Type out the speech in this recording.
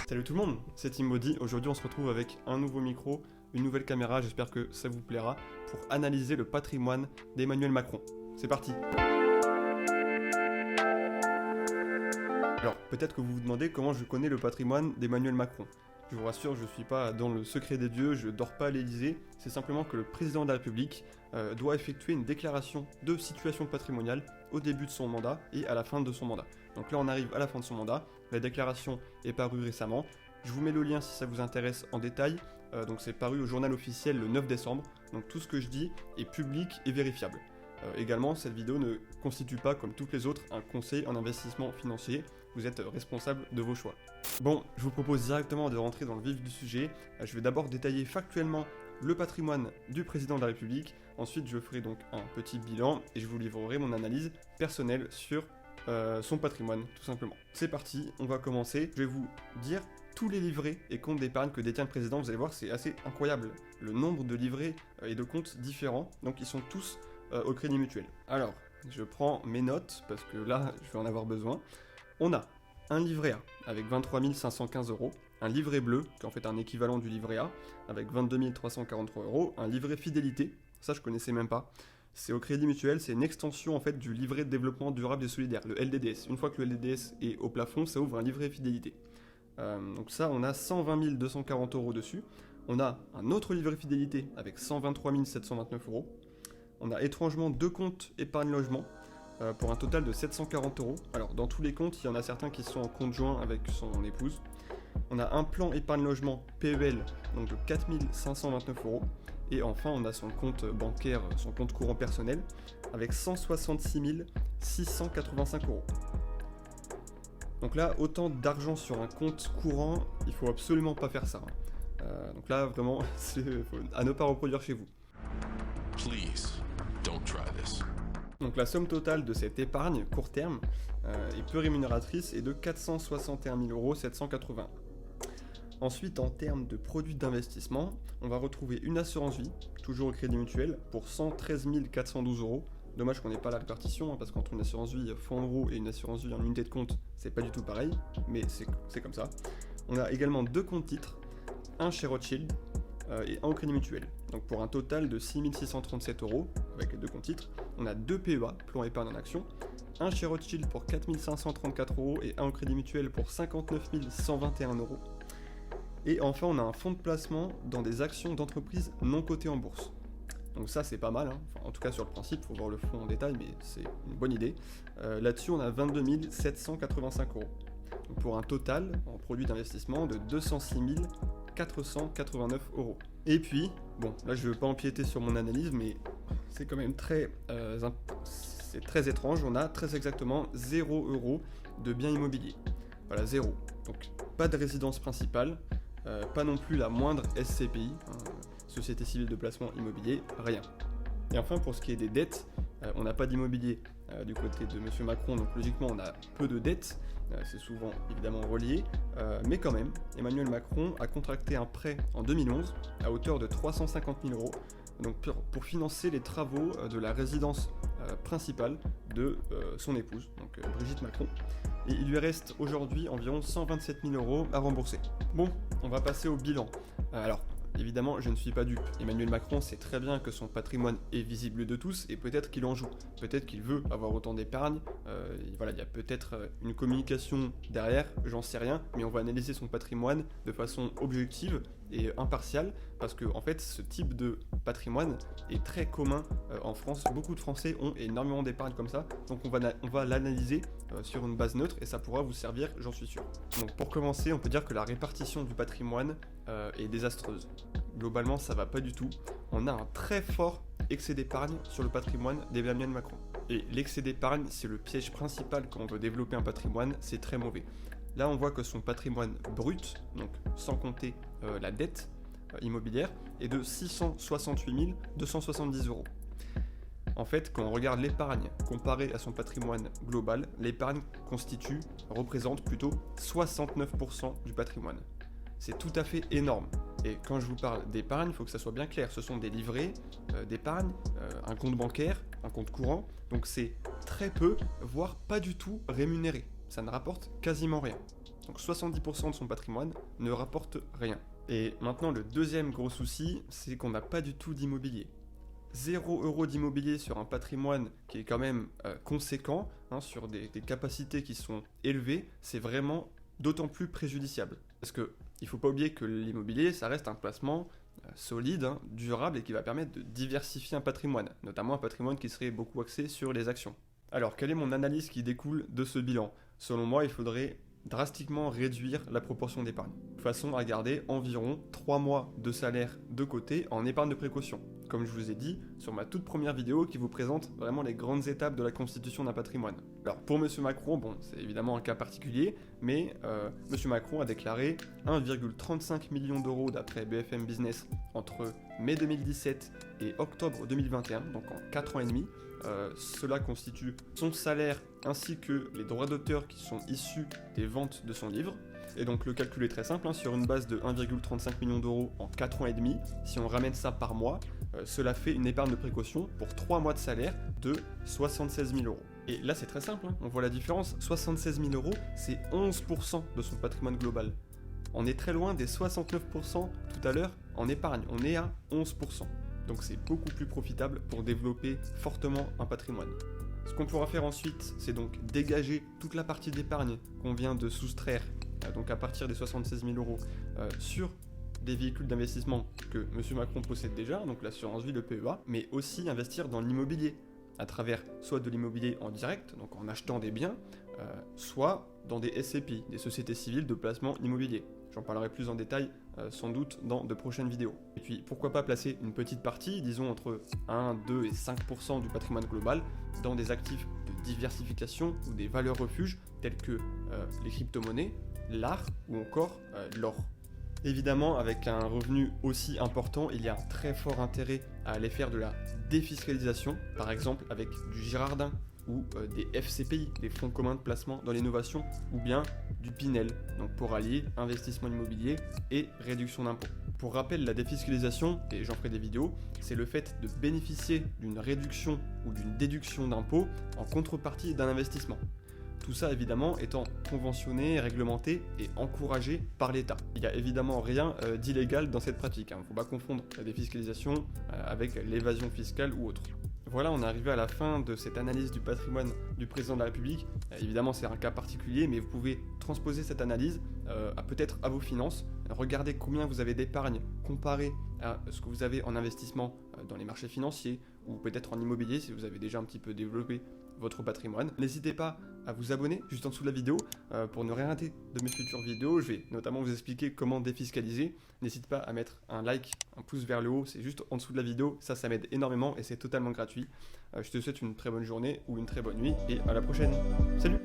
Salut tout le monde, c'est Timody. Aujourd'hui on se retrouve avec un nouveau micro, une nouvelle caméra, j'espère que ça vous plaira, pour analyser le patrimoine d'Emmanuel Macron. C'est parti. Alors peut-être que vous vous demandez comment je connais le patrimoine d'Emmanuel Macron. Je vous rassure, je ne suis pas dans le secret des dieux, je dors pas à l'Élysée, c'est simplement que le président de la République doit effectuer une déclaration de situation patrimoniale au début de son mandat et à la fin de son mandat. Donc là on arrive à la fin de son mandat, la déclaration est parue récemment, je vous mets le lien si ça vous intéresse en détail, donc c'est paru au journal officiel le 9 décembre, donc tout ce que je dis est public et vérifiable. Également, cette vidéo ne constitue pas, comme toutes les autres, un conseil en investissement financier. Vous êtes responsable de vos choix. Bon, je vous propose directement de rentrer dans le vif du sujet. Je vais d'abord détailler factuellement le patrimoine du président de la République. Ensuite, je ferai donc un petit bilan et je vous livrerai mon analyse personnelle sur son patrimoine, tout simplement. C'est parti, on va commencer. Je vais vous dire tous les livrets et comptes d'épargne que détient le président. Vous allez voir, c'est assez incroyable. Le nombre de livrets et de comptes différents. Donc, ils sont tous au Crédit Mutuel. Alors, je prends mes notes, parce que là, je vais en avoir besoin. On a un livret A, avec 23 515 €, un livret bleu, qui est en fait un équivalent du livret A, avec 22 343 €, un livret fidélité, ça je connaissais même pas, c'est au Crédit Mutuel, c'est une extension en fait du livret de développement durable et solidaire, le LDDS. Une fois que le LDDS est au plafond, ça ouvre un livret fidélité. Donc ça, on a 120 240 € dessus. On a un autre livret fidélité, avec 123 729 €. On a étrangement deux comptes épargne logement pour un total de 740 €. Alors dans tous les comptes, il y en a certains qui sont en compte joint avec son épouse. On a un plan épargne logement PEL donc de 4 529 €. Et enfin on a son compte bancaire, son compte courant personnel avec 166 685 €. Donc là, autant d'argent sur un compte courant, il faut absolument pas faire ça. Donc là vraiment, c'est à ne pas reproduire chez vous. Please, don't try this. Donc la somme totale de cette épargne court terme et peu rémunératrice est de 461 780 €. Ensuite, en termes de produits d'investissement, on va retrouver une assurance vie, toujours au Crédit Mutuel, pour 113 412 €. Dommage qu'on n'ait pas la répartition, parce qu'entre une assurance vie fonds euros et une assurance vie en unité de compte, c'est pas du tout pareil, mais c'est comme ça. On a également deux comptes titres, un chez Rothschild et un au Crédit Mutuel. Donc pour un total de 6 637 € avec les deux comptes titres. On a deux PEA, plan épargne en action, un chez Rothschild pour 4 534 € et un au Crédit Mutuel pour 59 121 €. Et enfin on a un fonds de placement dans des actions d'entreprises non cotées en bourse. Donc ça c'est pas mal, hein. Enfin, en tout cas sur le principe, il faut voir le fonds en détail, mais c'est une bonne idée. Là-dessus on a 22 785 €. Donc pour un total en produits d'investissement de 206 489 €. Et puis, bon, là je ne veux pas empiéter sur mon analyse, mais c'est quand même très étrange. On a très exactement 0 € de biens immobiliers. Voilà, 0. Donc pas de résidence principale, pas non plus la moindre SCPI, Société Civile de Placement Immobilier, rien. Et enfin, pour ce qui est des dettes, on n'a pas d'immobilier du côté de M. Macron, donc logiquement on a peu de dettes, c'est souvent évidemment relié, mais quand même, Emmanuel Macron a contracté un prêt en 2011 à hauteur de 350 000 € donc pour financer les travaux de la résidence principale de son épouse, donc Brigitte Macron, et il lui reste aujourd'hui environ 127 000 € à rembourser. Bon, on va passer au bilan. Alors, évidemment, je ne suis pas dupe. Emmanuel Macron sait très bien que son patrimoine est visible de tous et peut-être qu'il en joue. Peut-être qu'il veut avoir autant d'épargne. Voilà, il y a peut-être une communication derrière, j'en sais rien, mais on va analyser son patrimoine de façon objective et impartiale parce que en fait, ce type de patrimoine est très commun en France. Beaucoup de Français ont énormément d'épargne comme ça, donc on va l'analyser sur une base neutre et ça pourra vous servir, j'en suis sûr. Donc pour commencer, on peut dire que la répartition du patrimoine est désastreuse. Globalement, ça va pas du tout. On a un très fort excès d'épargne sur le patrimoine d'Emmanuel Macron. Et l'excès d'épargne, c'est le piège principal quand on veut développer un patrimoine, c'est très mauvais. Là, on voit que son patrimoine brut, donc sans compter la dette immobilière, est de 668 270 €. En fait, quand on regarde l'épargne comparée à son patrimoine global, l'épargne représente plutôt 69% du patrimoine. C'est tout à fait énorme. Et quand je vous parle d'épargne, il faut que ça soit bien clair. Ce sont des livrets d'épargne, un compte bancaire, un compte courant. Donc c'est très peu, voire pas du tout rémunéré. Ça ne rapporte quasiment rien. Donc 70% de son patrimoine ne rapporte rien. Et maintenant, le deuxième gros souci, c'est qu'on n'a pas du tout d'immobilier. 0 € d'immobilier sur un patrimoine qui est quand même conséquent, sur des capacités qui sont élevées, c'est vraiment d'autant plus préjudiciable. Parce qu'il ne faut pas oublier que l'immobilier, ça reste un placement solide, durable et qui va permettre de diversifier un patrimoine, notamment un patrimoine qui serait beaucoup axé sur les actions. Alors, quelle est mon analyse qui découle de ce bilan ? Selon moi, il faudrait drastiquement réduire la proportion d'épargne, de façon à garder environ 3 mois de salaire de côté en épargne de précaution, comme je vous ai dit sur ma toute première vidéo qui vous présente vraiment les grandes étapes de la constitution d'un patrimoine. Alors pour M. Macron, c'est évidemment un cas particulier, mais M. Macron a déclaré 1,35 million d'euros d'après BFM Business entre mai 2017 et octobre 2021, donc en 4 ans et demi. Cela constitue son salaire ainsi que les droits d'auteur qui sont issus des ventes de son livre. Et donc le calcul est très simple, sur une base de 1,35 million d'euros en 4 ans et demi, si on ramène ça par mois, cela fait une épargne de précaution pour 3 mois de salaire de 76 000 euros. Et là c'est très simple, on voit la différence, 76 000 euros c'est 11% de son patrimoine global. On est très loin des 69% tout à l'heure en épargne, on est à 11%. Donc c'est beaucoup plus profitable pour développer fortement un patrimoine. Ce qu'on pourra faire ensuite, c'est donc dégager toute la partie d'épargne qu'on vient de soustraire, donc à partir des 76 000 euros, sur des véhicules d'investissement que M. Macron possède déjà, donc l'assurance vie, le PEA, mais aussi investir dans l'immobilier, à travers soit de l'immobilier en direct, donc en achetant des biens, soit dans des SCPI, des sociétés civiles de placement immobilier. J'en parlerai plus en détail sans doute dans de prochaines vidéos. Et puis pourquoi pas placer une petite partie, disons entre 1, 2 et 5% du patrimoine global, dans des actifs de diversification ou des valeurs refuges tels que les crypto-monnaies, l'art ou encore l'or. Évidemment, avec un revenu aussi important, il y a un très fort intérêt à aller faire de la défiscalisation, par exemple avec du Girardin ou des FCPI, des fonds communs de placement dans l'innovation, ou bien du Pinel, donc pour allier investissement immobilier et réduction d'impôts. Pour rappel, la défiscalisation, et j'en ferai des vidéos, c'est le fait de bénéficier d'une réduction ou d'une déduction d'impôts en contrepartie d'un investissement. Tout ça évidemment étant conventionné, réglementé et encouragé par l'État. Il n'y a évidemment rien d'illégal dans cette pratique, il ne faut pas confondre la défiscalisation avec l'évasion fiscale ou autre. Voilà, on est arrivé à la fin de cette analyse du patrimoine du président de la République. Évidemment, c'est un cas particulier, mais vous pouvez transposer cette analyse peut-être à vos finances. Regardez combien vous avez d'épargne comparé à ce que vous avez en investissement dans les marchés financiers ou peut-être en immobilier si vous avez déjà un petit peu développé votre patrimoine. N'hésitez pas à vous abonner juste en dessous de la vidéo pour ne rien rater de mes futures vidéos. Je vais notamment vous expliquer comment défiscaliser. N'hésite pas à mettre un like, un pouce vers le haut, c'est juste en dessous de la vidéo, ça m'aide énormément et c'est totalement gratuit. Je te souhaite une très bonne journée ou une très bonne nuit et à la prochaine. Salut!